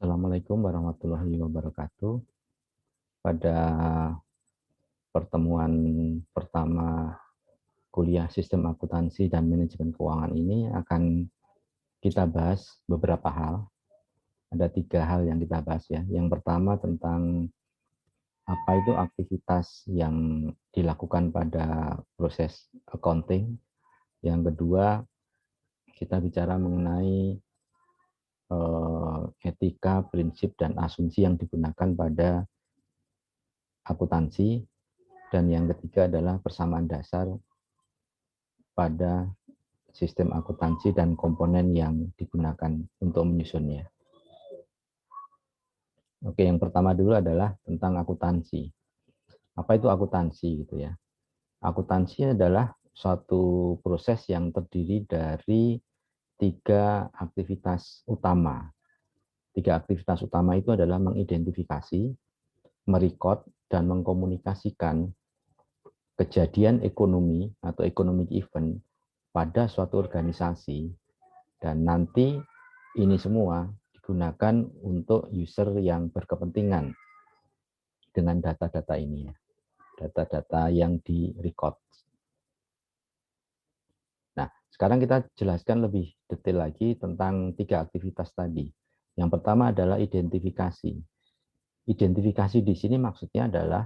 Assalamualaikum warahmatullahi wabarakatuh. Pada pertemuan pertama kuliah Sistem Akuntansi dan Manajemen Keuangan ini akan kita bahas beberapa hal. Ada 3 hal yang kita bahas ya. Yang pertama tentang apa itu aktivitas yang dilakukan pada proses accounting. Yang kedua, kita bicara mengenai etika, prinsip, dan asumsi yang digunakan pada akuntansi. Dan yang ketiga adalah persamaan dasar pada sistem akuntansi dan komponen yang digunakan untuk menyusunnya. Oke, yang pertama dulu adalah tentang akuntansi. Apa itu akuntansi gitu ya? Akuntansi adalah suatu proses yang terdiri dari 3 aktivitas utama. 3 aktivitas utama itu adalah mengidentifikasi, merekod, dan mengkomunikasikan kejadian ekonomi atau economic event pada suatu organisasi, dan nanti ini semua digunakan untuk user yang berkepentingan dengan data-data ini ya, data-data yang di-record. Nah, sekarang kita jelaskan lebih detail lagi tentang 3 aktivitas tadi. Yang pertama adalah identifikasi. Identifikasi di sini maksudnya adalah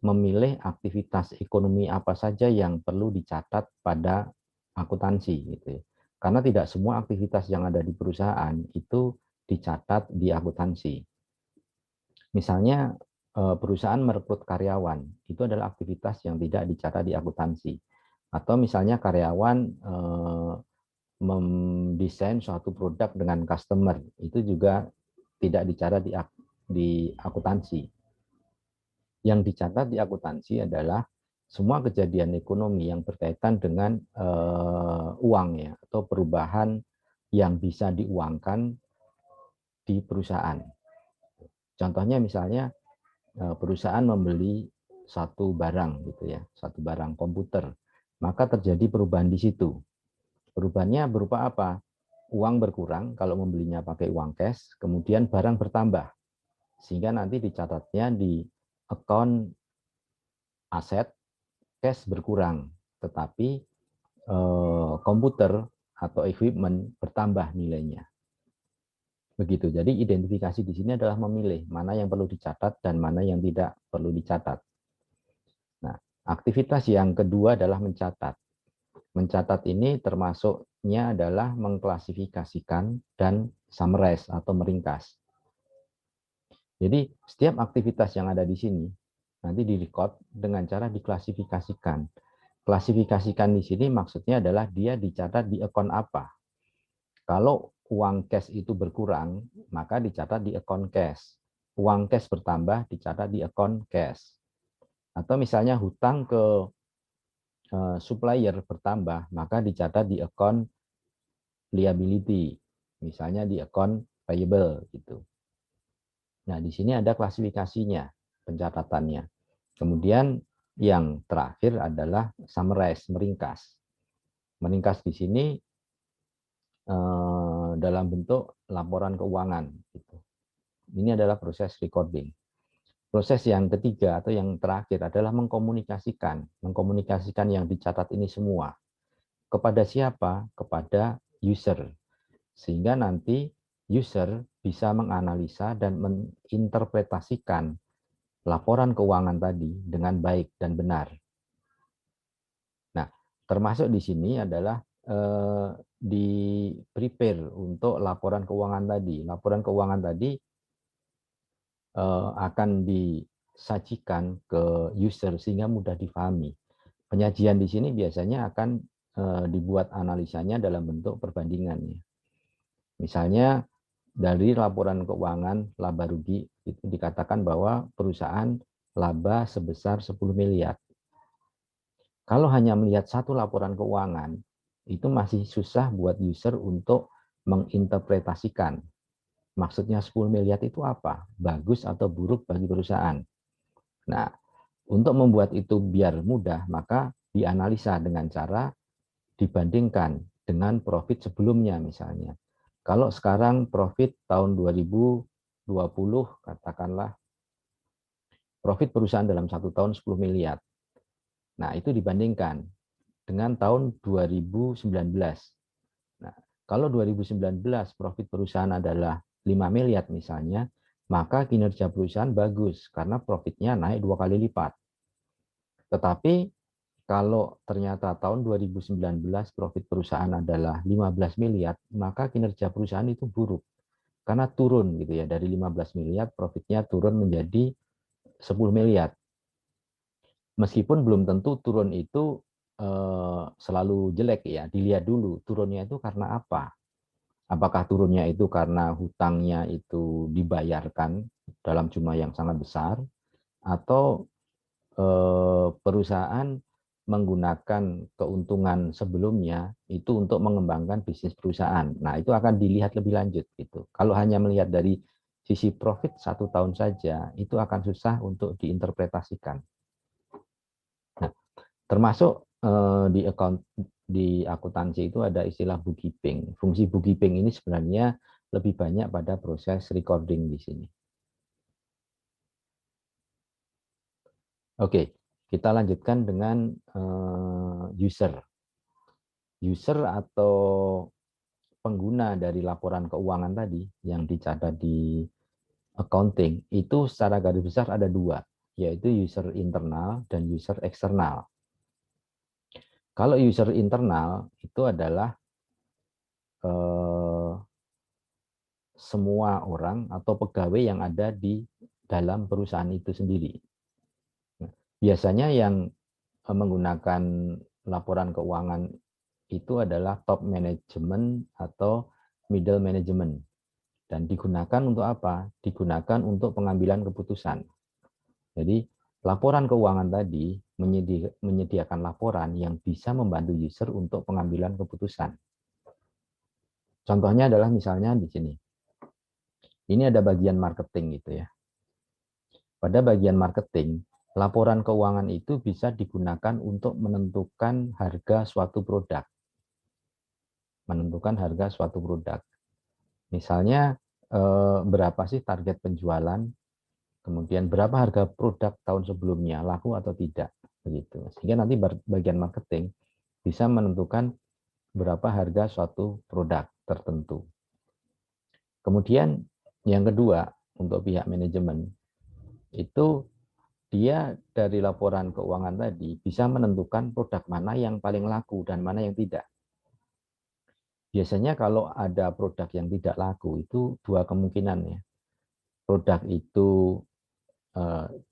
memilih aktivitas ekonomi apa saja yang perlu dicatat pada akuntansi gitu ya. Karena tidak semua aktivitas yang ada di perusahaan itu dicatat di akuntansi. Misalnya perusahaan merekrut karyawan, itu adalah aktivitas yang tidak dicatat di akuntansi. Atau misalnya karyawan mendesain suatu produk dengan customer, itu juga tidak dicatat di akuntansi. Yang dicatat di akuntansi adalah semua kejadian ekonomi yang berkaitan dengan uang ya, atau perubahan yang bisa diuangkan di perusahaan. Contohnya misalnya perusahaan membeli satu barang gitu ya, satu barang komputer, maka terjadi perubahan di situ. Perubahannya berupa apa? Uang berkurang kalau membelinya pakai uang cash, kemudian barang bertambah, sehingga nanti dicatatnya di account aset, cash berkurang, tetapi komputer atau equipment bertambah nilainya. Begitu. Jadi identifikasi di sini adalah memilih mana yang perlu dicatat dan mana yang tidak perlu dicatat. Nah, aktivitas yang kedua adalah mencatat. Mencatat ini termasuknya adalah mengklasifikasikan dan summarize atau meringkas. Jadi setiap aktivitas yang ada di sini nanti direcord dengan cara diklasifikasikan. Klasifikasikan di sini maksudnya adalah dia dicatat di akun apa. Kalau uang cash itu berkurang, maka dicatat di akun cash. Uang cash bertambah, dicatat di akun cash. Atau misalnya hutang ke supplier bertambah, maka dicatat di akun liability. Misalnya di akun payable gitu. Nah, di sini ada klasifikasinya, pencatatannya. Kemudian yang terakhir adalah summarize, meringkas. Meringkas di sini dalam bentuk laporan keuangan. Gitu. Ini adalah proses recording. Proses yang ketiga atau yang terakhir adalah mengkomunikasikan. Mengkomunikasikan yang dicatat ini semua. Kepada siapa? Kepada user. Sehingga nanti user bisa menganalisa dan menginterpretasikan laporan keuangan tadi dengan baik dan benar. Nah, termasuk di sini adalah di prepare untuk laporan keuangan tadi. Laporan keuangan tadi akan disajikan ke user sehingga mudah difahami. Penyajian di sini biasanya akan dibuat analisanya dalam bentuk perbandingannya. Misalnya dari laporan keuangan laba rugi itu dikatakan bahwa perusahaan laba sebesar 10 miliar. Kalau hanya melihat satu laporan keuangan, itu masih susah buat user untuk menginterpretasikan. Maksudnya 10 miliar itu apa? Bagus atau buruk bagi perusahaan? Nah, untuk membuat itu biar mudah, maka dianalisa dengan cara dibandingkan dengan profit sebelumnya misalnya. Kalau sekarang profit tahun 2019 2020 katakanlah profit perusahaan dalam 1 tahun 10 miliar. Nah, itu dibandingkan dengan tahun 2019. Nah, kalau 2019 profit perusahaan adalah 5 miliar misalnya, maka kinerja perusahaan bagus karena profitnya naik 2 kali lipat. Tetapi kalau ternyata tahun 2019 profit perusahaan adalah 15 miliar, maka kinerja perusahaan itu buruk. Karena turun gitu ya, dari 15 miliar profitnya turun menjadi 10 miliar. Meskipun belum tentu turun itu selalu jelek ya, dilihat dulu turunnya itu karena apa. Apakah turunnya itu karena hutangnya itu dibayarkan dalam jumlah yang sangat besar, atau perusahaan menggunakan keuntungan sebelumnya itu untuk mengembangkan bisnis perusahaan. Nah, itu akan dilihat lebih lanjut gitu. Kalau hanya melihat dari sisi profit 1 tahun saja, itu akan susah untuk diinterpretasikan. Nah, termasuk di akuntansi itu ada istilah bookkeeping. Fungsi bookkeeping ini sebenarnya lebih banyak pada proses recording di sini. Oke, kita lanjutkan dengan user. User atau pengguna dari laporan keuangan tadi yang dicatat di accounting itu secara garis besar ada dua, yaitu user internal dan user eksternal. Kalau user internal itu adalah semua orang atau pegawai yang ada di dalam perusahaan itu sendiri. Biasanya yang menggunakan laporan keuangan itu adalah top management atau middle management. Dan digunakan untuk apa? Digunakan untuk pengambilan keputusan. Jadi laporan keuangan tadi menyediakan laporan yang bisa membantu user untuk pengambilan keputusan. Contohnya adalah misalnya di sini. Ini ada bagian marketing gitu ya. Pada bagian marketing, laporan keuangan itu bisa digunakan untuk menentukan harga suatu produk. Menentukan harga suatu produk. Misalnya berapa sih target penjualan, kemudian berapa harga produk tahun sebelumnya, laku atau tidak, begitu. Sehingga nanti bagian marketing bisa menentukan berapa harga suatu produk tertentu. Kemudian yang kedua, untuk pihak manajemen, itu dia dari laporan keuangan tadi bisa menentukan produk mana yang paling laku dan mana yang tidak. Biasanya kalau ada produk yang tidak laku itu dua kemungkinan ya. Produk itu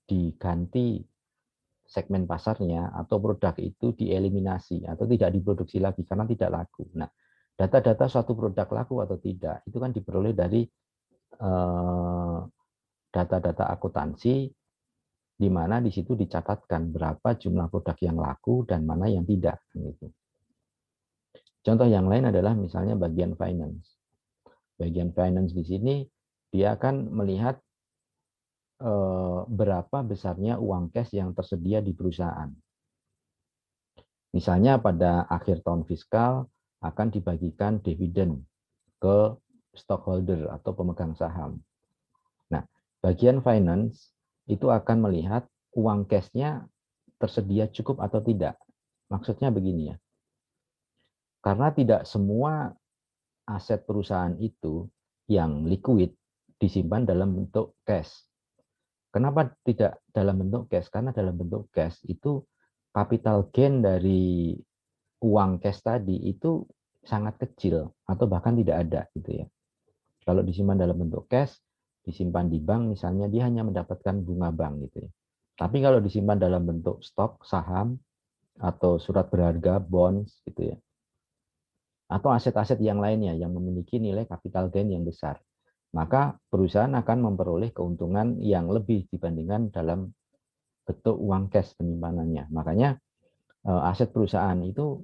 diganti segmen pasarnya atau produk itu dieliminasi atau tidak diproduksi lagi karena tidak laku. Nah, data-data suatu produk laku atau tidak itu kan diperoleh dari data-data akuntansi, di mana di situ dicatatkan berapa jumlah produk yang laku dan mana yang tidak. Gitu. Contoh yang lain adalah misalnya bagian finance. Bagian finance di sini dia akan melihat berapa besarnya uang cash yang tersedia di perusahaan. Misalnya pada akhir tahun fiskal akan dibagikan dividen ke stockholder atau pemegang saham. Nah, bagian finance itu akan melihat uang cash-nya tersedia cukup atau tidak. Maksudnya begini ya. Karena tidak semua aset perusahaan itu yang liquid disimpan dalam bentuk cash. Kenapa tidak dalam bentuk cash? Karena dalam bentuk cash itu capital gain dari uang cash tadi itu sangat kecil atau bahkan tidak ada gitu ya. Kalau disimpan dalam bentuk cash, disimpan di bank misalnya dia hanya mendapatkan bunga bank gitu ya. Tapi kalau disimpan dalam bentuk stok, saham atau surat berharga, bonds gitu ya. Atau aset-aset yang lainnya yang memiliki nilai capital gain yang besar, maka perusahaan akan memperoleh keuntungan yang lebih dibandingkan dalam bentuk uang cash penyimpanannya. Makanya aset perusahaan itu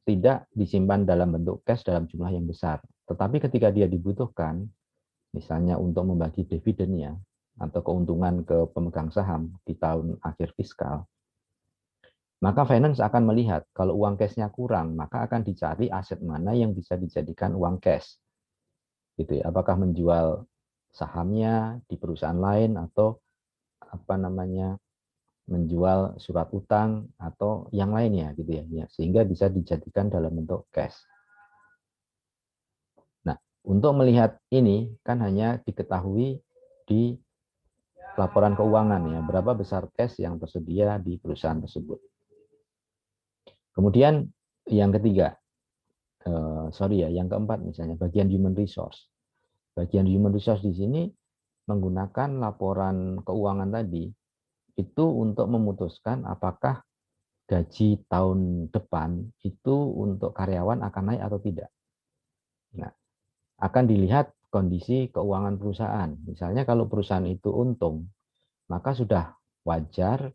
tidak disimpan dalam bentuk cash dalam jumlah yang besar. Tetapi ketika dia dibutuhkan, misalnya untuk membagi dividennya atau keuntungan ke pemegang saham di tahun akhir fiskal, maka finance akan melihat kalau uang cash-nya kurang, maka akan dicari aset mana yang bisa dijadikan uang cash. Gitu ya. Apakah menjual sahamnya di perusahaan lain atau menjual surat utang atau yang lainnya gitu ya, sehingga bisa dijadikan dalam bentuk cash. Nah, untuk melihat ini kan hanya diketahui di laporan keuangan ya, berapa besar cash yang tersedia di perusahaan tersebut. Kemudian yang ketiga, yang keempat misalnya bagian human resource. Bagian human resource di sini menggunakan laporan keuangan tadi itu untuk memutuskan apakah gaji tahun depan itu untuk karyawan akan naik atau tidak. Nah, akan dilihat kondisi keuangan perusahaan. Misalnya kalau perusahaan itu untung, maka sudah wajar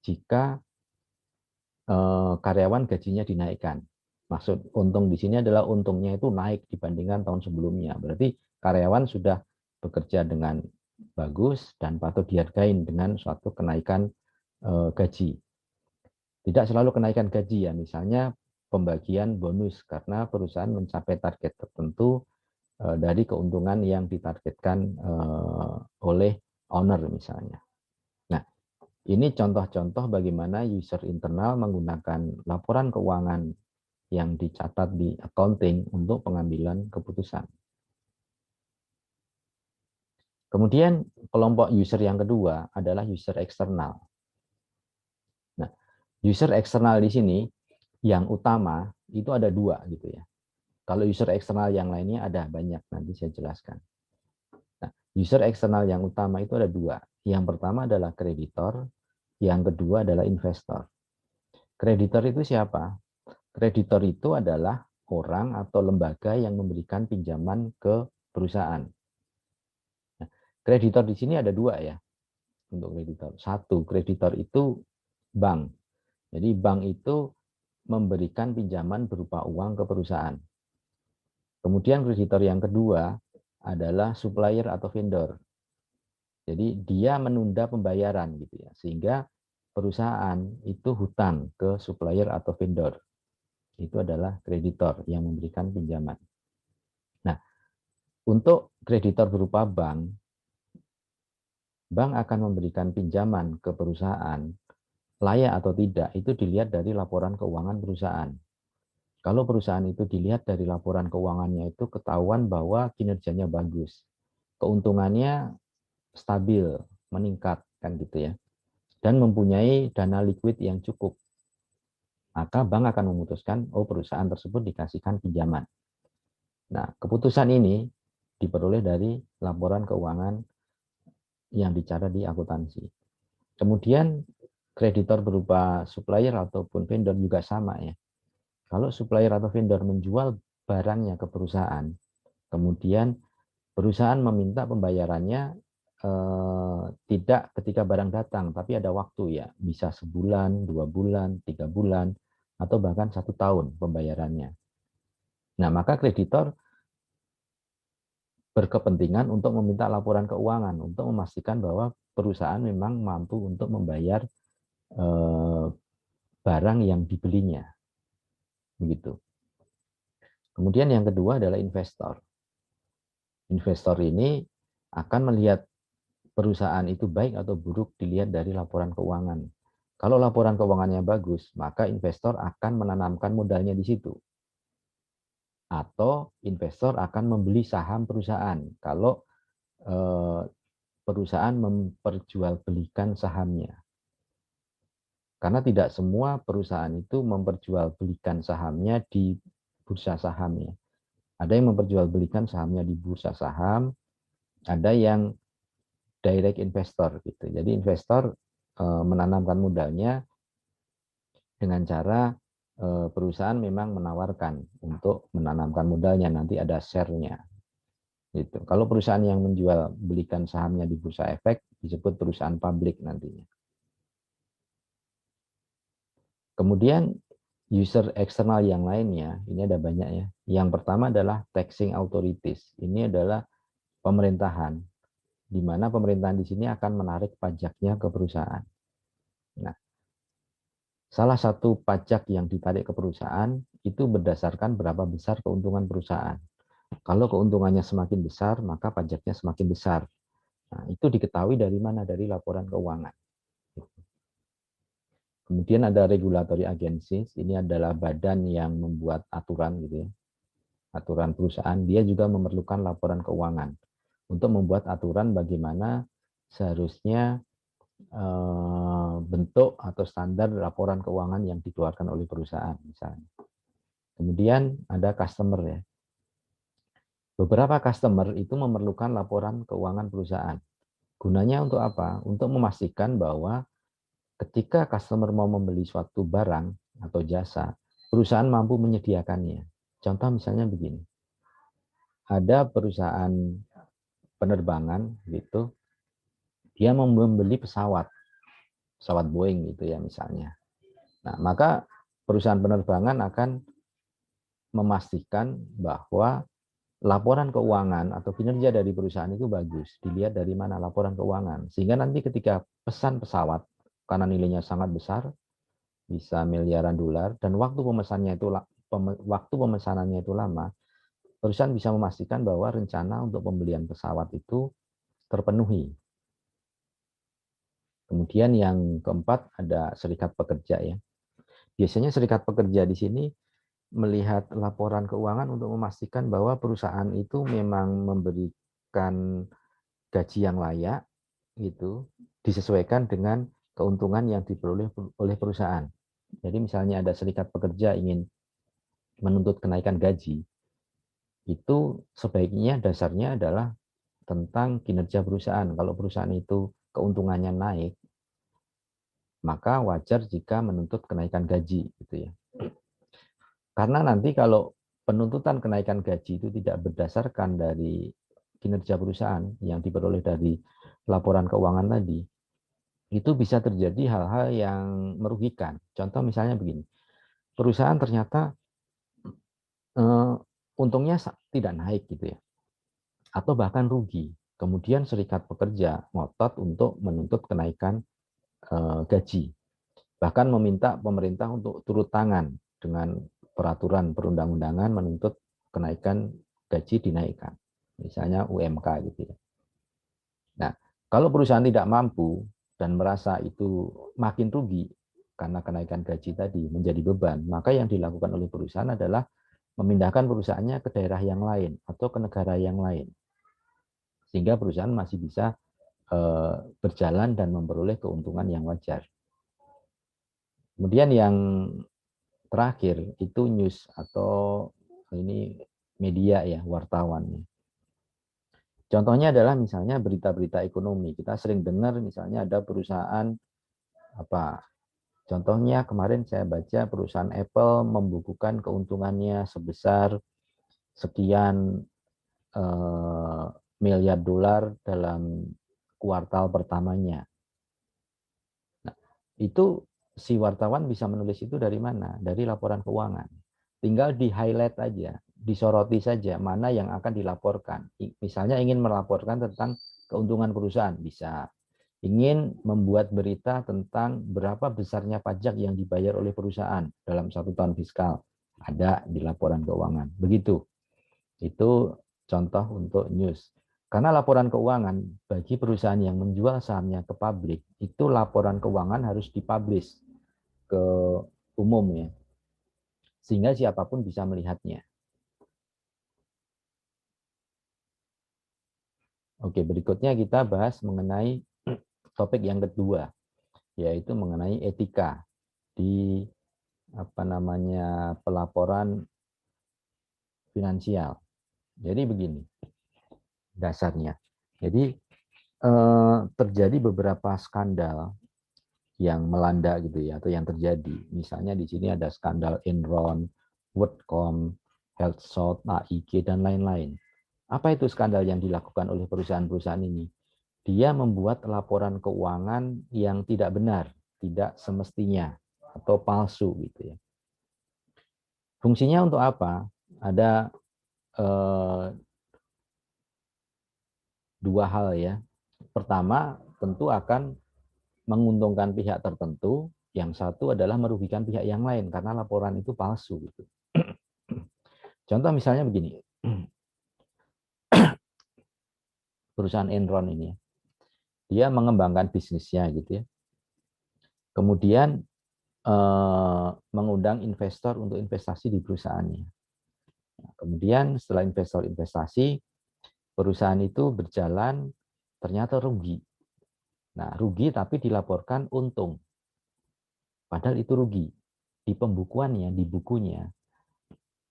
jika karyawan gajinya dinaikkan. Maksud untung di sini adalah untungnya itu naik dibandingkan tahun sebelumnya. Berarti karyawan sudah bekerja dengan bagus dan patut dihargain dengan suatu kenaikan gaji. Tidak selalu kenaikan gaji ya, misalnya pembagian bonus karena perusahaan mencapai target tertentu dari keuntungan yang ditargetkan oleh owner misalnya. Nah, ini contoh-contoh bagaimana user internal menggunakan laporan keuangan yang dicatat di accounting untuk pengambilan keputusan. Kemudian kelompok user yang kedua adalah user eksternal. Nah, user eksternal di sini yang utama itu ada dua gitu ya. Kalau user eksternal yang lainnya ada banyak, nanti saya jelaskan. Nah, user eksternal yang utama itu ada dua. Yang pertama adalah kreditor, yang kedua adalah investor. Kreditor itu siapa? Kreditor itu adalah orang atau lembaga yang memberikan pinjaman ke perusahaan. Nah, kreditor di sini ada dua ya untuk kreditor. Satu, kreditor itu bank. Jadi bank itu memberikan pinjaman berupa uang ke perusahaan. Kemudian kreditor yang kedua adalah supplier atau vendor. Jadi dia menunda pembayaran gitu ya, sehingga perusahaan itu hutang ke supplier atau vendor. Itu adalah kreditor yang memberikan pinjaman. Nah, untuk kreditor berupa bank, bank akan memberikan pinjaman ke perusahaan, layak atau tidak, itu dilihat dari laporan keuangan perusahaan. Kalau perusahaan itu dilihat dari laporan keuangannya itu ketahuan bahwa kinerjanya bagus, keuntungannya stabil, meningkat, kan gitu ya, dan mempunyai dana liquid yang cukup, maka bank akan memutuskan, oh perusahaan tersebut dikasihkan pinjaman. Nah, keputusan ini diperoleh dari laporan keuangan yang dicatat di akuntansi. Kemudian kreditor berupa supplier ataupun vendor juga sama ya. Kalau supplier atau vendor menjual barangnya ke perusahaan, kemudian perusahaan meminta pembayarannya tidak ketika barang datang, tapi ada waktu ya, bisa sebulan, 2 bulan, 3 bulan, atau bahkan 1 tahun pembayarannya. Nah, maka kreditor berkepentingan untuk meminta laporan keuangan untuk memastikan bahwa perusahaan memang mampu untuk membayar barang yang dibelinya. Begitu. Kemudian yang kedua adalah investor. Investor ini akan melihat perusahaan itu baik atau buruk dilihat dari laporan keuangan. Kalau laporan keuangannya bagus, maka investor akan menanamkan modalnya di situ. Atau investor akan membeli saham perusahaan kalau perusahaan memperjualbelikan sahamnya. Karena tidak semua perusahaan itu memperjualbelikan sahamnya di bursa sahamnya. Ada yang memperjualbelikan sahamnya di bursa saham, ada yang direct investor gitu. Jadi investor menanamkan modalnya dengan cara perusahaan memang menawarkan untuk menanamkan modalnya, nanti ada share-nya. Gitu. Kalau perusahaan yang menjual belikan sahamnya di bursa efek disebut perusahaan publik nantinya. Kemudian user eksternal yang lainnya, ini ada banyak ya. Yang pertama adalah taxing authorities. Ini adalah pemerintahan, di mana pemerintahan di sini akan menarik pajaknya ke perusahaan. Nah, salah satu pajak yang ditarik ke perusahaan itu berdasarkan berapa besar keuntungan perusahaan. Kalau keuntungannya semakin besar, maka pajaknya semakin besar. Nah, itu diketahui dari mana? Dari laporan keuangan. Kemudian ada regulatory agencies, ini adalah badan yang membuat aturan gitu ya. Aturan perusahaan, dia juga memerlukan laporan keuangan untuk membuat aturan bagaimana seharusnya bentuk atau standar laporan keuangan yang dikeluarkan oleh perusahaan misalnya. Kemudian ada customer ya. Beberapa customer itu memerlukan laporan keuangan perusahaan. Gunanya untuk apa? Untuk memastikan bahwa ketika customer mau membeli suatu barang atau jasa, perusahaan mampu menyediakannya. Contoh misalnya begini. Ada perusahaan penerbangan gitu, dia membeli pesawat Boeing gitu ya misalnya. Nah, maka perusahaan penerbangan akan memastikan bahwa laporan keuangan atau kinerja dari perusahaan itu bagus. Dilihat dari mana laporan keuangan. Sehingga nanti ketika pesan pesawat, karena nilainya sangat besar, bisa miliaran dolar, dan waktu pemesanannya itu lama, perusahaan bisa memastikan bahwa rencana untuk pembelian pesawat itu terpenuhi. Kemudian yang keempat ada serikat pekerja ya. Biasanya serikat pekerja di sini melihat laporan keuangan untuk memastikan bahwa perusahaan itu memang memberikan gaji yang layak itu disesuaikan dengan keuntungan yang diperoleh oleh perusahaan. Jadi misalnya ada serikat pekerja ingin menuntut kenaikan gaji, itu sebaiknya dasarnya adalah tentang kinerja perusahaan. Kalau perusahaan itu keuntungannya naik, maka wajar jika menuntut kenaikan gaji gitu ya. Karena nanti kalau penuntutan kenaikan gaji itu tidak berdasarkan dari kinerja perusahaan yang diperoleh dari laporan keuangan tadi, itu bisa terjadi hal-hal yang merugikan. Contoh misalnya begini, perusahaan ternyata untungnya tidak naik gitu ya, atau bahkan rugi. Kemudian serikat pekerja ngotot untuk menuntut kenaikan gaji, bahkan meminta pemerintah untuk turut tangan dengan peraturan perundang-undangan menuntut kenaikan gaji dinaikkan, misalnya UMK gitu ya. Nah, kalau perusahaan tidak mampu dan merasa itu makin rugi karena kenaikan gaji tadi menjadi beban, maka yang dilakukan oleh perusahaan adalah memindahkan perusahaannya ke daerah yang lain atau ke negara yang lain, sehingga perusahaan masih bisa berjalan dan memperoleh keuntungan yang wajar. Kemudian yang terakhir itu news atau ini media ya, wartawan. Contohnya adalah misalnya berita-berita ekonomi. Kita sering dengar misalnya ada perusahaan apa? Contohnya kemarin saya baca perusahaan Apple membukukan keuntungannya sebesar sekian miliar dolar dalam kuartal pertamanya. Nah, itu si wartawan bisa menulis itu dari mana? Dari laporan keuangan. Tinggal di-highlight aja, disoroti saja mana yang akan dilaporkan. Misalnya ingin melaporkan tentang keuntungan perusahaan, bisa. Ingin membuat berita tentang berapa besarnya pajak yang dibayar oleh perusahaan dalam 1 tahun fiskal, ada di laporan keuangan. Begitu. Itu contoh untuk news. Karena laporan keuangan bagi perusahaan yang menjual sahamnya ke publik, itu laporan keuangan harus dipublish ke umum ya, sehingga siapapun bisa melihatnya. Oke, berikutnya kita bahas mengenai topik yang kedua, yaitu mengenai etika di pelaporan finansial. Jadi begini dasarnya. Jadi terjadi beberapa skandal yang melanda gitu ya, atau yang terjadi. Misalnya di sini ada skandal Enron, WorldCom, HealthSouth, AIG, dan lain-lain. Apa itu skandal yang dilakukan oleh perusahaan-perusahaan ini? Dia membuat laporan keuangan yang tidak benar, tidak semestinya, atau palsu gitu ya. Fungsinya untuk apa? Ada dua hal ya. Pertama, tentu akan menguntungkan pihak tertentu, yang satu adalah merugikan pihak yang lain karena laporan itu palsu gitu. Contoh misalnya begini. perusahaan Enron ini, dia mengembangkan bisnisnya gitu ya. Kemudian mengundang investor untuk investasi di perusahaannya. Nah, kemudian setelah investor investasi, perusahaan itu berjalan ternyata rugi. Nah, rugi tapi dilaporkan untung. Padahal itu rugi. Di pembukuannya, di bukunya,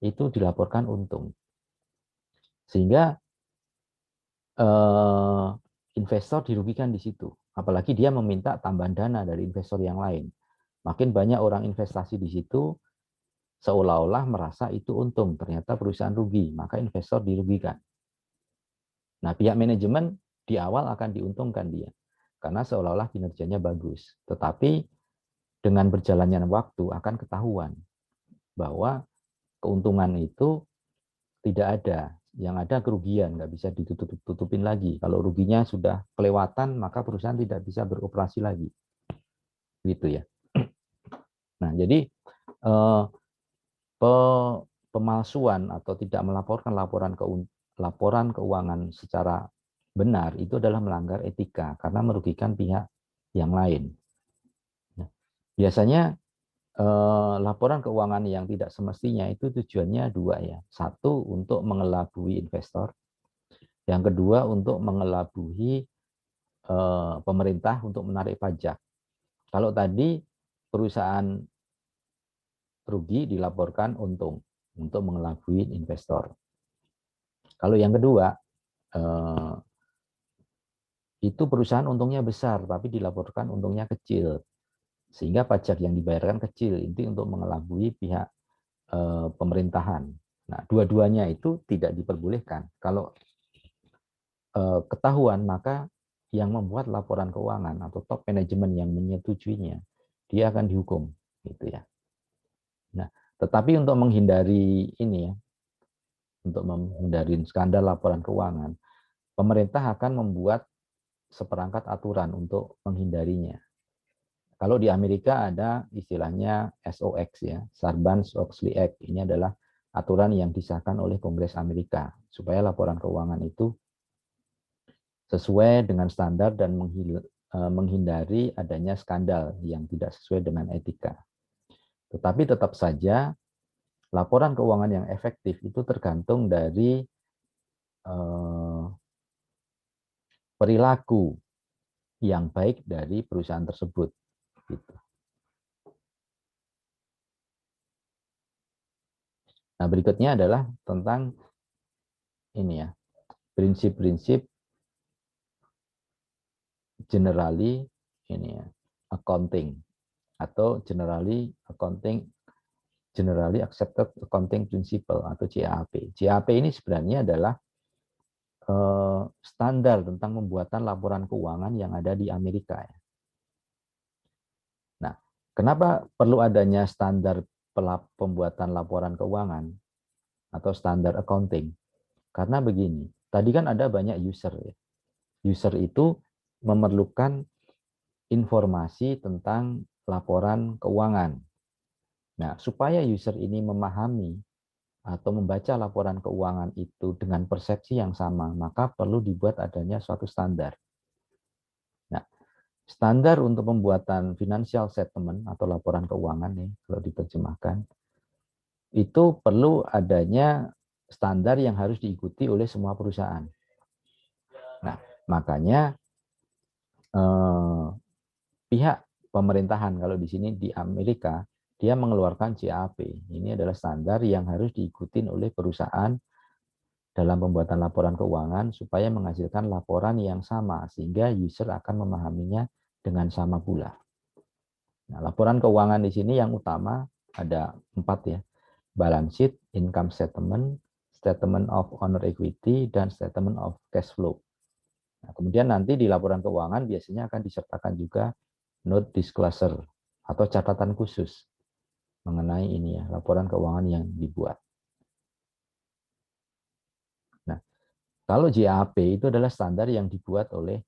itu dilaporkan untung. Sehingga investor dirugikan di situ. Apalagi dia meminta tambahan dana dari investor yang lain. Makin banyak orang investasi di situ, seolah-olah merasa itu untung. Ternyata perusahaan rugi, maka investor dirugikan. Nah, pihak manajemen di awal akan diuntungkan dia. Karena seolah-olah kinerjanya bagus. Tetapi dengan berjalannya waktu akan ketahuan bahwa keuntungan itu tidak ada. Yang ada kerugian, nggak bisa ditutup-tutupin lagi. Kalau ruginya sudah kelewatan, maka perusahaan tidak bisa beroperasi lagi. Gitu ya. Nah, jadi pemalsuan atau tidak melaporkan laporan keuangan secara benar itu adalah melanggar etika karena merugikan pihak yang lain. Biasanya laporan keuangan yang tidak semestinya itu tujuannya dua ya. Satu, untuk mengelabui investor. Yang kedua, untuk mengelabui pemerintah untuk menarik pajak. Kalau tadi perusahaan rugi dilaporkan untung untuk mengelabui investor. Kalau yang kedua, itu perusahaan untungnya besar, tapi dilaporkan untungnya kecil. Sehingga pajak yang dibayarkan kecil, itu untuk mengelabui pihak pemerintahan. Nah, dua-duanya itu tidak diperbolehkan. Kalau ketahuan, maka yang membuat laporan keuangan atau top manajemen yang menyetujuinya, dia akan dihukum, gitu ya. Nah, tetapi untuk menghindari ini ya, untuk menghindari skandal laporan keuangan, pemerintah akan membuat seperangkat aturan untuk menghindarinya. Kalau di Amerika ada istilahnya SOX ya, Sarbanes-Oxley Act. Ini adalah aturan yang disahkan oleh Kongres Amerika supaya laporan keuangan itu sesuai dengan standar dan menghindari adanya skandal yang tidak sesuai dengan etika. Tetapi tetap saja laporan keuangan yang efektif itu tergantung dari perilaku yang baik dari perusahaan tersebut. Gitu. Nah, berikutnya adalah tentang ini ya, prinsip-prinsip generally ini ya, accounting atau generally accepted accounting principle atau GAAP. GAAP ini sebenarnya adalah standar tentang pembuatan laporan keuangan yang ada di Amerika. Nah, kenapa perlu adanya standar pembuatan laporan keuangan atau standar accounting? Karena begini, tadi kan ada banyak user ya. User itu memerlukan informasi tentang laporan keuangan. Nah, supaya user ini memahami atau membaca laporan keuangan itu dengan persepsi yang sama, maka perlu dibuat adanya suatu standar. Nah, standar untuk pembuatan financial statement atau laporan keuangan nih, kalau diterjemahkan, itu perlu adanya standar yang harus diikuti oleh semua perusahaan. Nah, makanya pihak pemerintahan kalau di sini di Amerika dia mengeluarkan GAAP. Ini adalah standar yang harus diikuti oleh perusahaan dalam pembuatan laporan keuangan supaya menghasilkan laporan yang sama sehingga user akan memahaminya dengan sama pula. Nah, laporan keuangan di sini yang utama ada 4 ya. Balance sheet, income statement, statement of owner equity, dan statement of cash flow. Nah, kemudian nanti di laporan keuangan biasanya akan disertakan juga note disclosure atau catatan khusus mengenai ini ya, laporan keuangan yang dibuat. Nah, kalau GAAP itu adalah standar yang dibuat oleh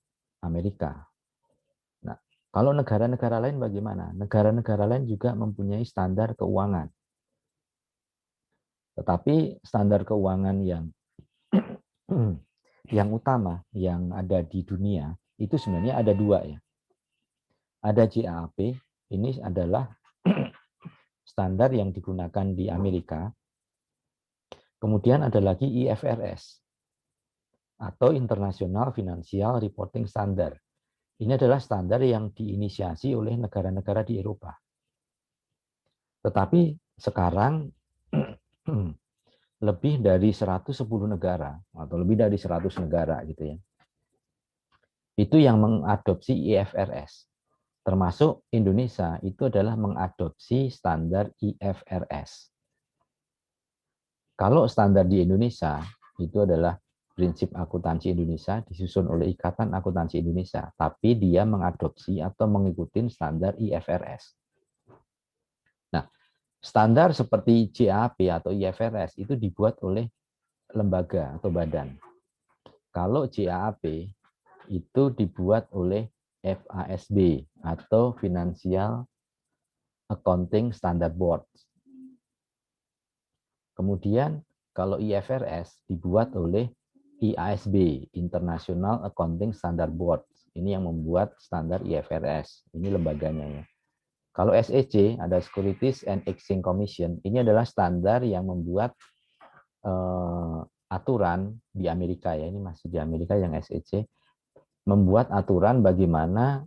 Amerika. Nah, kalau negara-negara lain bagaimana? Negara-negara lain juga mempunyai standar keuangan. Tetapi standar keuangan yang yang utama yang ada di dunia itu sebenarnya ada dua ya. Ada GAAP, ini adalah standar yang digunakan di Amerika. Kemudian ada lagi IFRS atau International Financial Reporting Standard. Ini adalah standar yang diinisiasi oleh negara-negara di Eropa. Tetapi sekarang lebih dari 110 negara atau lebih dari 100 negara gitu ya. Itu yang mengadopsi IFRS. Termasuk Indonesia itu adalah mengadopsi standar IFRS. Kalau standar di Indonesia itu adalah prinsip akuntansi Indonesia disusun oleh Ikatan Akuntansi Indonesia, tapi dia mengadopsi atau mengikuti standar IFRS. Nah, standar seperti GAAP atau IFRS itu dibuat oleh lembaga atau badan. Kalau GAAP itu dibuat oleh FASB atau Financial Accounting Standard Board. Kemudian kalau IFRS dibuat oleh IASB, International Accounting Standard Board. Ini yang membuat standar IFRS. Ini lembaganya ya. Kalau SEC ada Securities and Exchange Commission. Ini adalah standar yang membuat aturan di Amerika ya. Ini masih di Amerika yang SEC membuat aturan bagaimana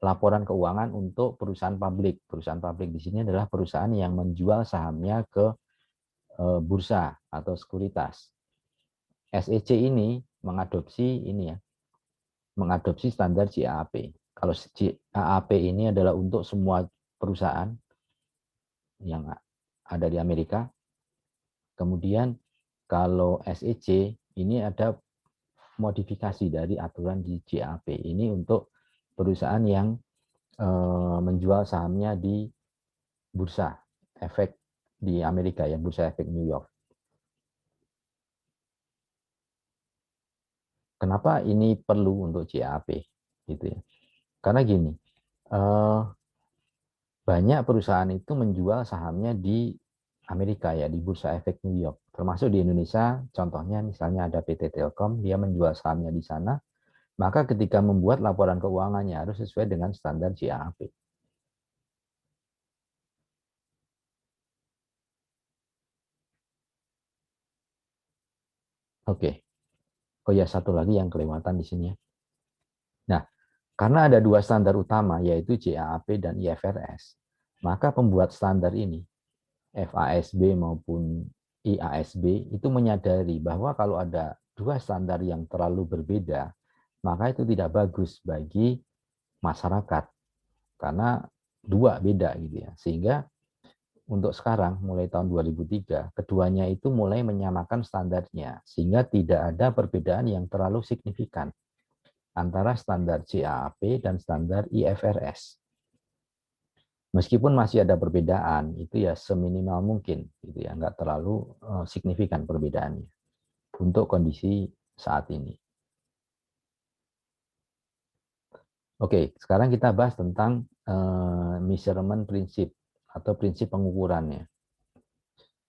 laporan keuangan untuk perusahaan publik. Perusahaan publik di sini adalah perusahaan yang menjual sahamnya ke bursa atau sekuritas. SEC ini mengadopsi ini ya, mengadopsi standar GAAP. Kalau GAAP ini adalah untuk semua perusahaan yang ada di Amerika. Kemudian kalau SEC ini ada modifikasi dari aturan di GAAP. Ini untuk perusahaan yang menjual sahamnya di bursa efek di Amerika ya, bursa efek New York. Kenapa ini perlu untuk GAAP gitu ya? Karena gini, banyak perusahaan itu menjual sahamnya di Amerika ya, di bursa efek New York. Termasuk di Indonesia, contohnya misalnya ada PT Telkom, dia menjual sahamnya di sana, maka ketika membuat laporan keuangannya harus sesuai dengan standar GAAP. Oke. Oh ya, satu lagi yang kelewatan di sini ya. Nah, karena ada dua standar utama, yaitu GAAP dan IFRS, maka pembuat standar ini, FASB maupun IASB, itu menyadari bahwa kalau ada dua standar yang terlalu berbeda, maka itu tidak bagus bagi masyarakat, karena dua beda gitu ya. Sehingga untuk sekarang, mulai tahun 2003, keduanya itu mulai menyamakan standarnya, sehingga tidak ada perbedaan yang terlalu signifikan antara standar GAAP dan standar IFRS. Meskipun masih ada perbedaan, itu ya seminimal mungkin, gitu ya, nggak terlalu signifikan perbedaannya untuk kondisi saat ini. Oke, sekarang kita bahas tentang measurement prinsip atau prinsip pengukurannya.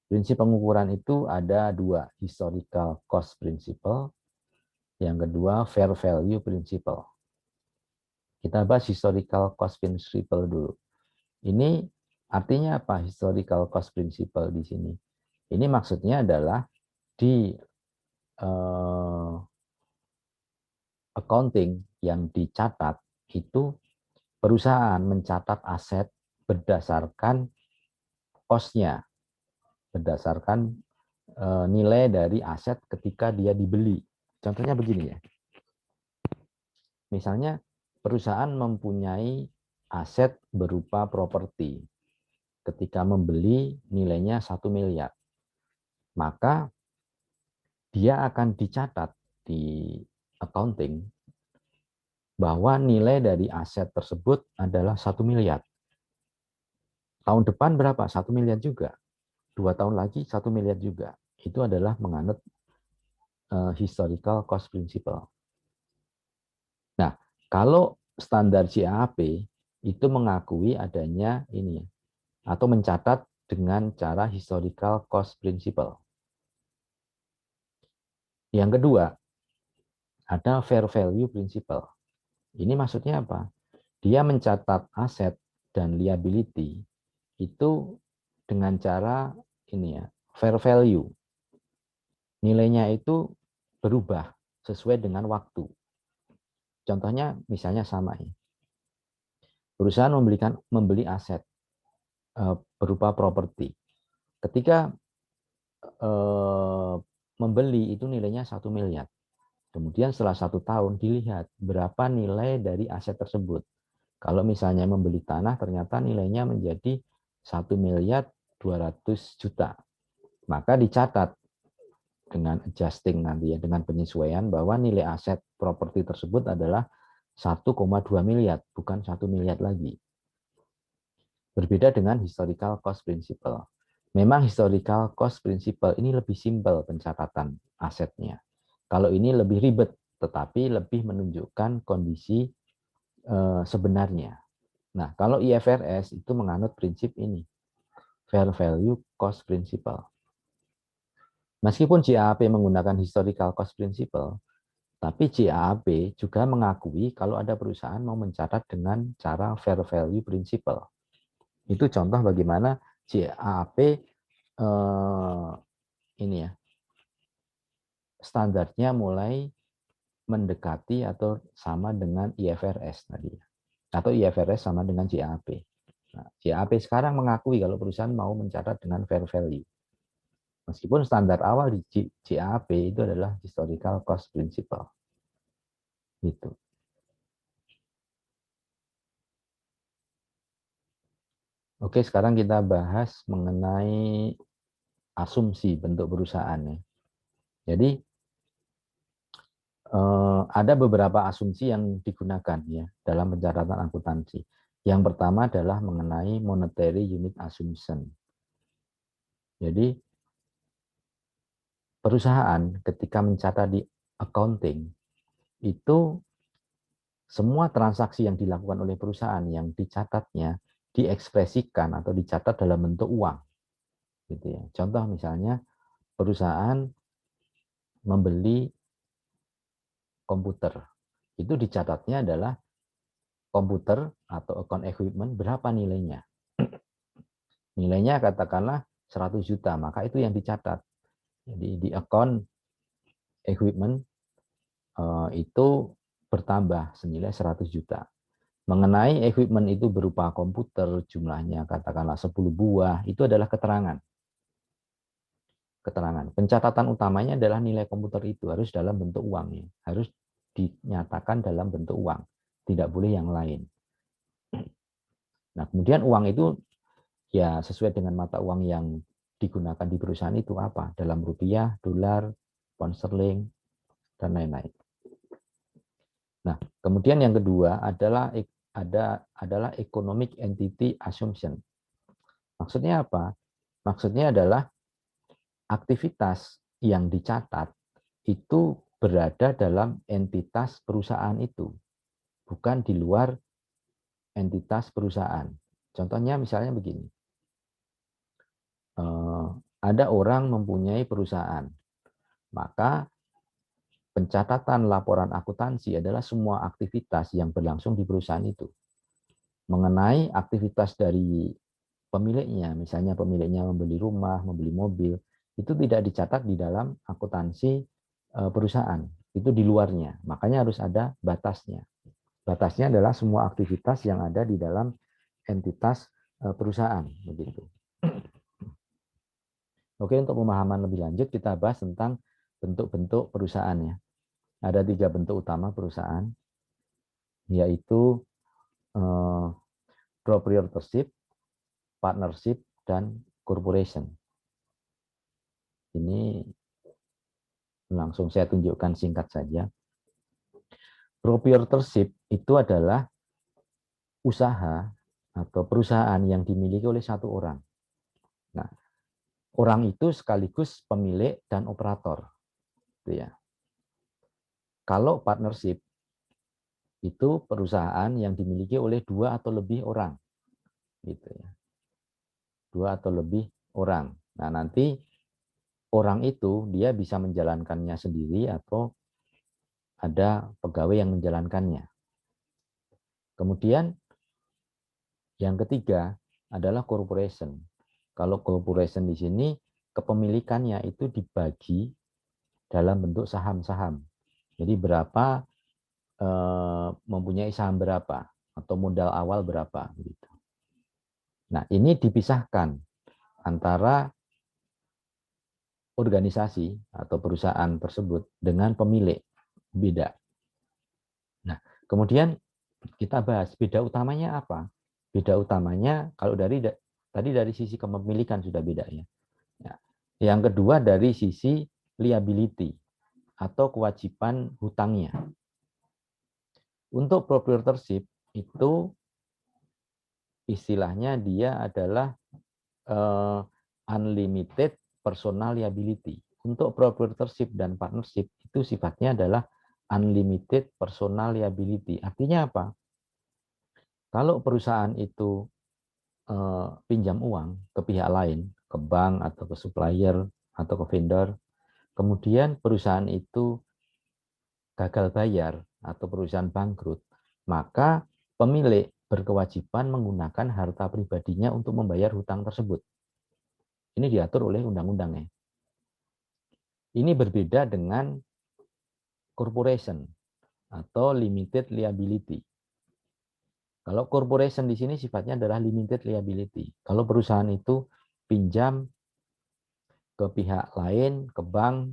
Prinsip pengukuran itu ada dua, historical cost principle, yang kedua fair value principle. Kita bahas historical cost principle dulu. Ini artinya apa historical cost principle di sini? Ini maksudnya adalah di accounting yang dicatat itu perusahaan mencatat aset berdasarkan cost-nya, berdasarkan nilai dari aset ketika dia dibeli. Contohnya begini ya. Misalnya perusahaan mempunyai aset berupa properti. Ketika membeli nilainya 1 miliar. Maka dia akan dicatat di accounting bahwa nilai dari aset tersebut adalah 1 miliar. Tahun depan berapa? 1 miliar juga. 2 tahun lagi 1 miliar juga. Itu adalah menganut historical cost principle. Nah, kalau standar GAAP itu mengakui adanya ini atau mencatat dengan cara historical cost principle. Yang kedua, ada fair value principle. Ini maksudnya apa? Dia mencatat aset dan liability itu dengan cara ini ya, fair value. Nilainya itu berubah sesuai dengan waktu. Contohnya misalnya sama ya. Perusahaan membeli aset berupa properti. Ketika membeli itu nilainya 1 miliar. Kemudian setelah 1 tahun dilihat berapa nilai dari aset tersebut. Kalau misalnya membeli tanah ternyata nilainya menjadi 1.200.000.000, maka dicatat dengan adjusting nanti ya, dengan penyesuaian bahwa nilai aset properti tersebut adalah 1,2 miliar, bukan 1 miliar lagi. Berbeda dengan historical cost principle. Memang historical cost principle ini lebih simpel pencatatan asetnya. Kalau ini lebih ribet, tetapi lebih menunjukkan kondisi sebenarnya. Nah, kalau IFRS itu menganut prinsip ini, fair value cost principle. Meskipun JAAP menggunakan historical cost principle, tapi JAAP juga mengakui kalau ada perusahaan mau mencatat dengan cara fair value principle. Itu contoh bagaimana JAAP ini ya, standarnya mulai mendekati atau sama dengan IFRS tadi. Atau IFRS sama dengan JAAP. Nah, JAAP sekarang mengakui kalau perusahaan mau mencatat dengan fair value. Meskipun standar awal di JAAP itu adalah historical cost principle. Gitu. Oke, sekarang kita bahas mengenai asumsi bentuk perusahaan ya. Jadi ada beberapa asumsi yang digunakan ya dalam pencatatan akuntansi. Yang pertama adalah mengenai monetary unit assumption. Jadi perusahaan ketika mencatat di accounting itu semua transaksi yang dilakukan oleh perusahaan yang dicatatnya diekspresikan atau dicatat dalam bentuk uang. Gitu ya. Contoh misalnya perusahaan membeli komputer. Itu dicatatnya adalah komputer atau account equipment berapa nilainya. Nilainya katakanlah 100 juta, maka itu yang dicatat. Jadi di account equipment itu bertambah senilai 100 juta. Mengenai equipment itu berupa komputer, jumlahnya katakanlah 10 buah, itu adalah keterangan. Keterangan. Pencatatan utamanya adalah nilai komputer itu harus dalam bentuk uang ya. Harus dinyatakan dalam bentuk uang. Tidak boleh yang lain. Nah, kemudian uang itu ya sesuai dengan mata uang yang digunakan di perusahaan itu apa? Dalam rupiah, dolar, pound sterling, dan lain-lain. Nah, kemudian yang kedua adalah economic entity assumption. Maksudnya apa? Maksudnya adalah aktivitas yang dicatat itu berada dalam entitas perusahaan itu, bukan di luar entitas perusahaan. Contohnya misalnya begini, ada orang mempunyai perusahaan, maka pencatatan laporan akuntansi adalah semua aktivitas yang berlangsung di perusahaan itu. Mengenai aktivitas dari pemiliknya, misalnya pemiliknya membeli rumah, membeli mobil, itu tidak dicatat di dalam akuntansi perusahaan. Itu di luarnya. Makanya harus ada batasnya. Batasnya adalah semua aktivitas yang ada di dalam entitas perusahaan. Begitu. Oke, untuk pemahaman lebih lanjut kita bahas tentang bentuk-bentuk perusahaan ya. Ada 3 bentuk utama perusahaan, yaitu proprietorship, partnership, dan corporation. Ini langsung saya tunjukkan singkat saja. Proprietorship itu adalah usaha atau perusahaan yang dimiliki oleh satu orang. Nah, orang itu sekaligus pemilik dan operator. Gitu ya. Kalau partnership itu perusahaan yang dimiliki oleh 2 atau lebih orang. Gitu ya. 2 atau lebih orang. Nah, nanti orang itu dia bisa menjalankannya sendiri atau ada pegawai yang menjalankannya. Kemudian yang ketiga adalah corporation. Kalau corporation di sini kepemilikannya itu dibagi dalam bentuk saham-saham. Jadi berapa mempunyai saham berapa atau modal awal berapa gitu. Nah, ini dipisahkan antara organisasi atau perusahaan tersebut dengan pemilik, beda. Nah, kemudian kita bahas beda utamanya apa? Beda utamanya kalau tadi dari sisi kepemilikan sudah beda ya. Yang kedua dari sisi liability atau kewajiban hutangnya. Untuk proprietorship itu istilahnya dia adalah unlimited personal liability. Untuk proprietorship dan partnership itu sifatnya adalah unlimited personal liability. Artinya apa? Kalau perusahaan itu pinjam uang ke pihak lain, ke bank atau ke supplier atau ke vendor, kemudian perusahaan itu gagal bayar atau perusahaan bangkrut, maka pemilik berkewajiban menggunakan harta pribadinya untuk membayar hutang tersebut. Ini diatur oleh undang-undangnya. Ini berbeda dengan corporation atau limited liability. Kalau corporation di sini sifatnya adalah limited liability. Kalau perusahaan itu pinjam ke pihak lain, ke bank,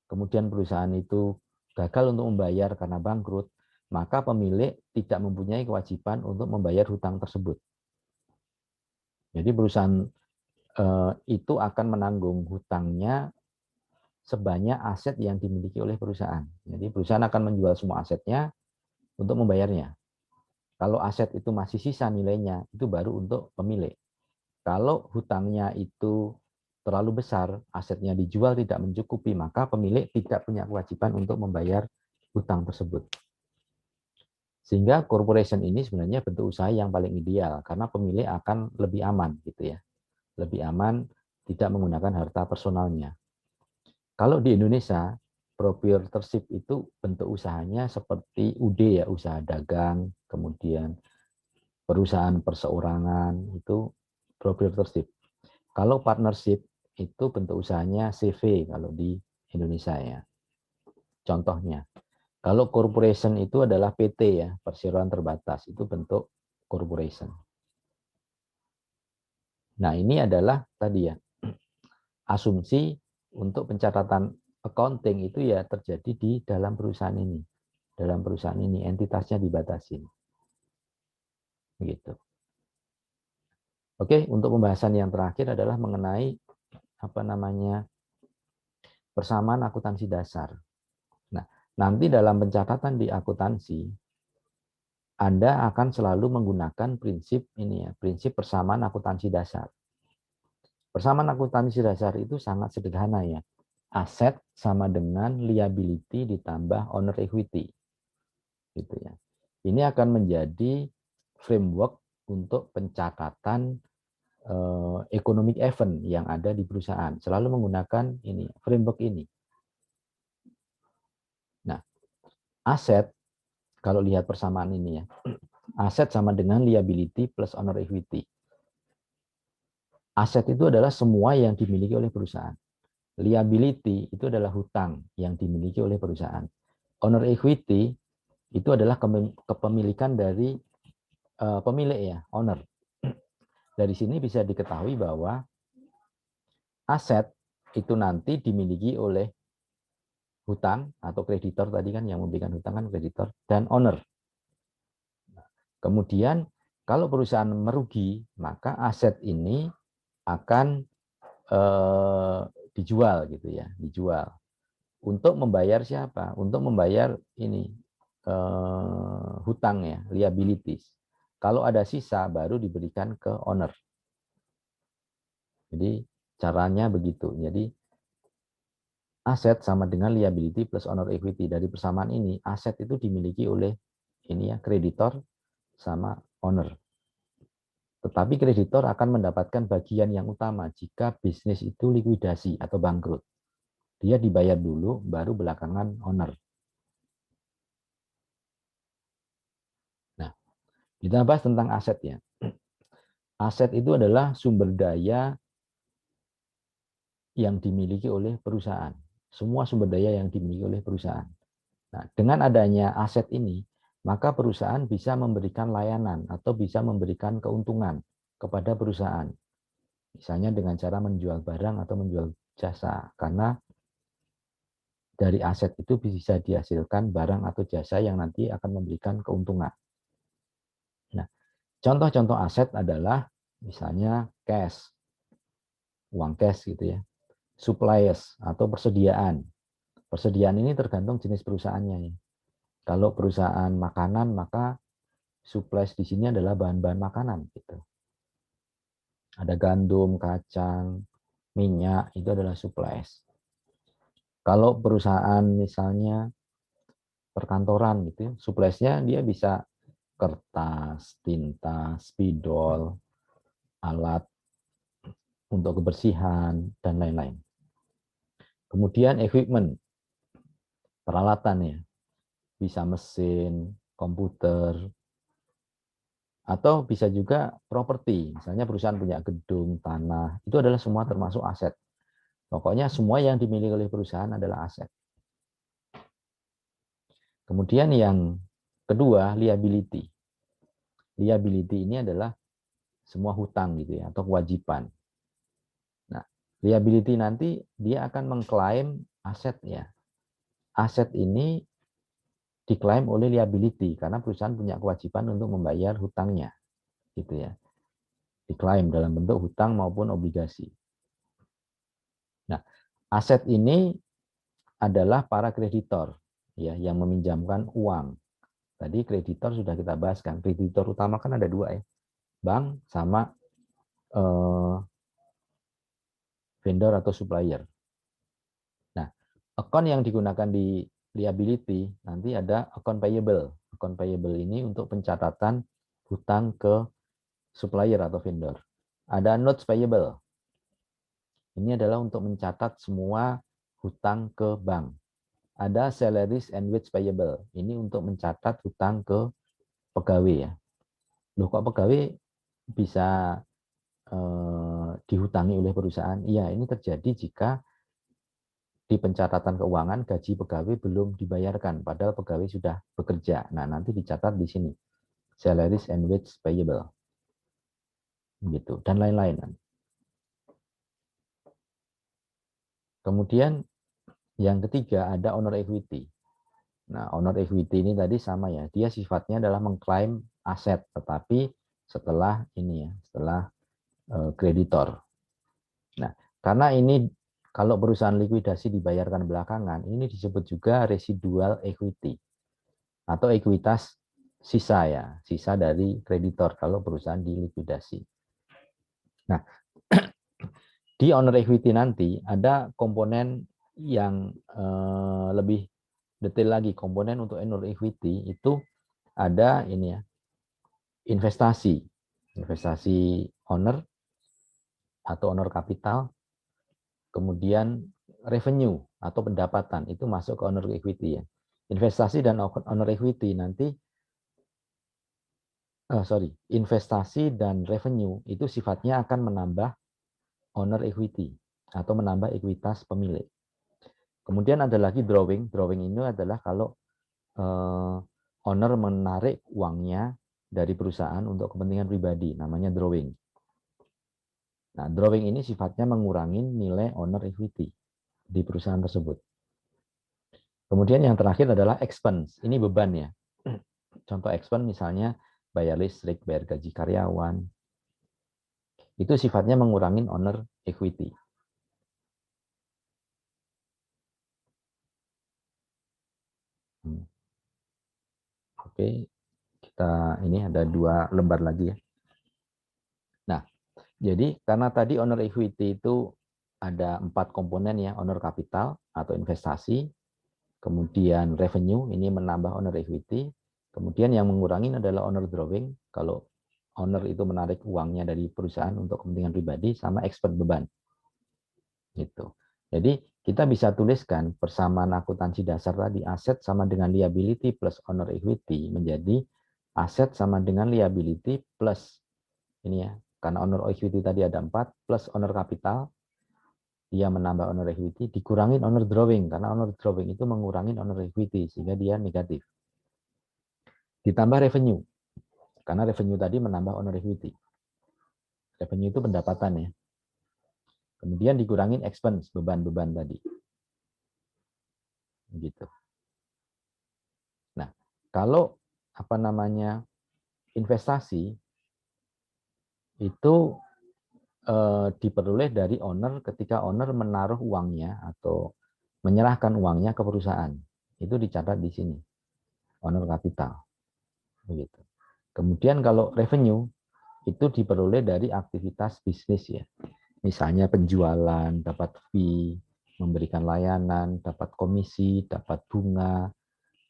kemudian perusahaan itu gagal untuk membayar karena bangkrut, maka pemilik tidak mempunyai kewajiban untuk membayar hutang tersebut. Jadi perusahaan itu akan menanggung hutangnya sebanyak aset yang dimiliki oleh perusahaan. Jadi perusahaan akan menjual semua asetnya untuk membayarnya. Kalau aset itu masih sisa nilainya, itu baru untuk pemilik. Kalau hutangnya itu terlalu besar, asetnya dijual tidak mencukupi, maka pemilik tidak punya kewajiban untuk membayar hutang tersebut. Sehingga corporation ini sebenarnya bentuk usaha yang paling ideal karena pemilik akan lebih aman gitu ya. Lebih aman tidak menggunakan harta personalnya. Kalau di Indonesia, proprietorship itu bentuk usahanya seperti UD ya, usaha dagang, kemudian perusahaan perseorangan itu proprietorship. Kalau partnership itu bentuk usahanya CV kalau di Indonesia ya. Contohnya, kalau corporation itu adalah PT ya, perseroan terbatas, itu bentuk corporation. Nah, ini adalah tadi ya, asumsi untuk pencatatan accounting itu ya terjadi di dalam perusahaan ini. Dalam perusahaan ini entitasnya dibatasi. Begitu. Oke, untuk pembahasan yang terakhir adalah mengenai persamaan akuntansi dasar. Nah, nanti dalam pencatatan di akuntansi Anda akan selalu menggunakan prinsip ini ya, prinsip persamaan akuntansi dasar. Persamaan akuntansi dasar itu sangat sederhana ya. Aset sama dengan liability ditambah owner equity. Gitu ya. Ini akan menjadi framework untuk pencatatan economic event yang ada di perusahaan. Selalu menggunakan ini, framework ini. Nah, aset kalau lihat persamaan ini ya. Aset sama dengan liability plus owner equity. Aset itu adalah semua yang dimiliki oleh perusahaan. Liability itu adalah hutang yang dimiliki oleh perusahaan. Owner equity itu adalah kepemilikan dari pemilik ya, owner. Dari sini bisa diketahui bahwa aset itu nanti dimiliki oleh hutang atau kreditor tadi kan yang memberikan hutang kan kreditor dan owner. Kemudian kalau perusahaan merugi, maka aset ini akan dijual gitu ya, dijual. Untuk membayar siapa? Untuk membayar ini hutang ya, liabilities. Kalau ada sisa baru diberikan ke owner. Jadi caranya begitu. Jadi aset sama dengan liability plus owner equity. Dari persamaan ini, aset itu dimiliki oleh ini ya, kreditor sama owner. Tetapi kreditor akan mendapatkan bagian yang utama jika bisnis itu likuidasi atau bangkrut. Dia dibayar dulu, baru belakangan owner. Kita bahas tentang aset ya. Aset itu adalah sumber daya yang dimiliki oleh perusahaan. Semua sumber daya yang dimiliki oleh perusahaan. Nah, dengan adanya aset ini, maka perusahaan bisa memberikan layanan atau bisa memberikan keuntungan kepada perusahaan. Misalnya dengan cara menjual barang atau menjual jasa. Karena dari aset itu bisa dihasilkan barang atau jasa yang nanti akan memberikan keuntungan. Nah, contoh-contoh aset adalah misalnya cash, uang cash gitu ya. Suppliers atau persediaan. Persediaan ini tergantung jenis perusahaannya ya. Kalau perusahaan makanan maka supplies di sini adalah bahan-bahan makanan gitu. Ada gandum, kacang, minyak, itu adalah supplies. Kalau perusahaan misalnya perkantoran gitu ya, suppliesnya dia bisa kertas, tinta, spidol, alat untuk kebersihan dan lain-lain. Kemudian equipment, peralatan ya. Bisa mesin, komputer, atau bisa juga properti. Misalnya perusahaan punya gedung, tanah, itu adalah semua termasuk aset. Pokoknya semua yang dimiliki oleh perusahaan adalah aset. Kemudian yang kedua, liability. Liability ini adalah semua hutang gitu ya, atau kewajiban. Nah, liability nanti dia akan mengklaim asetnya. Aset ini diklaim oleh liability karena perusahaan punya kewajiban untuk membayar hutangnya. Gitu ya. Diklaim dalam bentuk hutang maupun obligasi. Nah, aset ini adalah para kreditor ya yang meminjamkan uang. Tadi kreditor sudah kita bahas kan. Kreditor utama kan ada dua ya. Bank sama vendor atau supplier. Nah, account yang digunakan di liability nanti ada account payable. Account payable ini untuk pencatatan hutang ke supplier atau vendor. Ada notes payable. Ini adalah untuk mencatat semua hutang ke bank. Ada salaries and wage payable. Ini untuk mencatat hutang ke pegawai ya. Loh kok pegawai bisa dihutangi oleh perusahaan? Iya, ini terjadi jika di pencatatan keuangan gaji pegawai belum dibayarkan, padahal pegawai sudah bekerja. Nah, nanti dicatat di sini. Salaries and wage payable. Gitu, dan lain-lain. Kemudian yang ketiga ada owner equity. Nah, owner equity ini tadi sama ya, dia sifatnya adalah mengklaim aset, tetapi setelah ini ya, setelah kreditor. Nah, karena ini kalau perusahaan likuidasi dibayarkan belakangan, ini disebut juga residual equity atau ekuitas sisa ya, sisa dari kreditor kalau perusahaan dilikuidasi. Nah, di owner equity nanti ada komponen yang lebih detail lagi. Komponen untuk owner equity itu ada ini ya, investasi owner atau owner capital, kemudian revenue atau pendapatan itu masuk ke owner equity ya. Investasi dan owner equity nanti investasi dan revenue itu sifatnya akan menambah owner equity atau menambah ekuitas pemilik. Kemudian ada lagi drawing. Drawing ini adalah kalau owner menarik uangnya dari perusahaan untuk kepentingan pribadi, namanya drawing. Nah, drawing ini sifatnya mengurangi nilai owner equity di perusahaan tersebut. Kemudian yang terakhir adalah expense. Ini beban ya. Contoh expense misalnya bayar listrik, bayar gaji karyawan. Itu sifatnya mengurangi owner equity. Oke, kita ini ada 2 lembar lagi ya. Nah, jadi karena tadi owner equity itu ada 4 komponen ya, owner capital atau investasi, kemudian revenue, ini menambah owner equity, kemudian yang mengurangi adalah owner drawing, kalau owner itu menarik uangnya dari perusahaan untuk kepentingan pribadi, sama expert beban. Gitu. Jadi kita bisa tuliskan persamaan akuntansi dasar tadi, aset sama dengan liability plus owner equity menjadi Aset sama dengan liability plus ini ya, karena owner equity tadi ada 4 plus owner capital, dia menambah owner equity, dikurangin owner drawing, karena owner drawing itu mengurangi owner equity, sehingga dia negatif. Ditambah revenue, karena revenue tadi menambah owner equity. Revenue itu pendapatan ya. Kemudian dikurangin expense, beban-beban tadi. Gitu. Nah, kalau apa namanya investasi itu diperoleh dari owner ketika owner menaruh uangnya atau menyerahkan uangnya ke perusahaan. Itu dicatat di sini, owner capital. Begitu. Kemudian kalau revenue itu diperoleh dari aktivitas bisnis ya. Misalnya penjualan, dapat fee, memberikan layanan, dapat komisi, dapat bunga,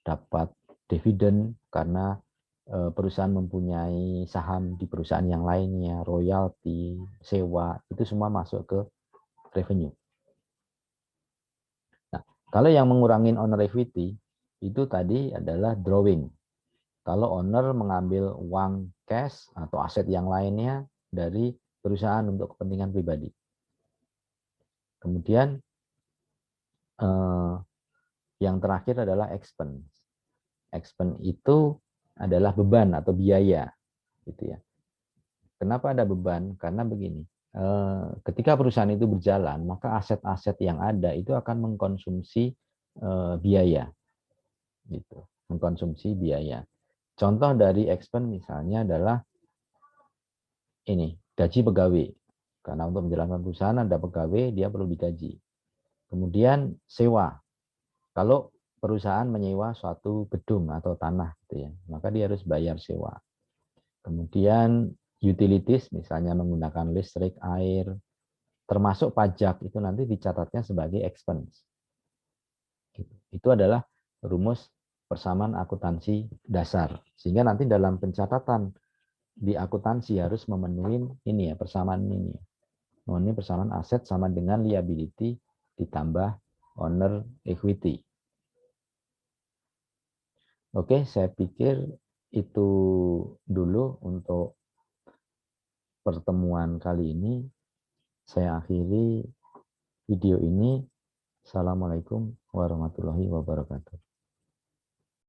dapat dividen karena perusahaan mempunyai saham di perusahaan yang lainnya, royalti, sewa, itu semua masuk ke revenue. Nah, kalau yang mengurangi owner equity, itu tadi adalah drawing. Kalau owner mengambil uang cash atau aset yang lainnya dari perusahaan untuk kepentingan pribadi. Kemudian yang terakhir adalah expense. Expense itu adalah beban atau biaya, gitu ya. Kenapa ada beban? Karena begini, ketika perusahaan itu berjalan, maka aset-aset yang ada itu akan mengkonsumsi biaya, gitu, mengkonsumsi biaya. Contoh dari expense misalnya adalah ini, gaji pegawai. Karena untuk menjalankan perusahaan ada pegawai, dia perlu digaji. Kemudian sewa. Kalau perusahaan menyewa suatu gedung atau tanah, gitu ya, maka dia harus bayar sewa. Kemudian utilities, misalnya menggunakan listrik, air, termasuk pajak, itu nanti dicatatnya sebagai expense. Itu adalah rumus persamaan akuntansi dasar. Sehingga nanti dalam pencatatan di akuntansi harus memenuhi ini ya, persamaan ini. Memenuhi persamaan aset sama dengan liability ditambah owner equity. Oke, saya pikir itu dulu untuk pertemuan kali ini. Saya akhiri video ini. Assalamualaikum warahmatullahi wabarakatuh.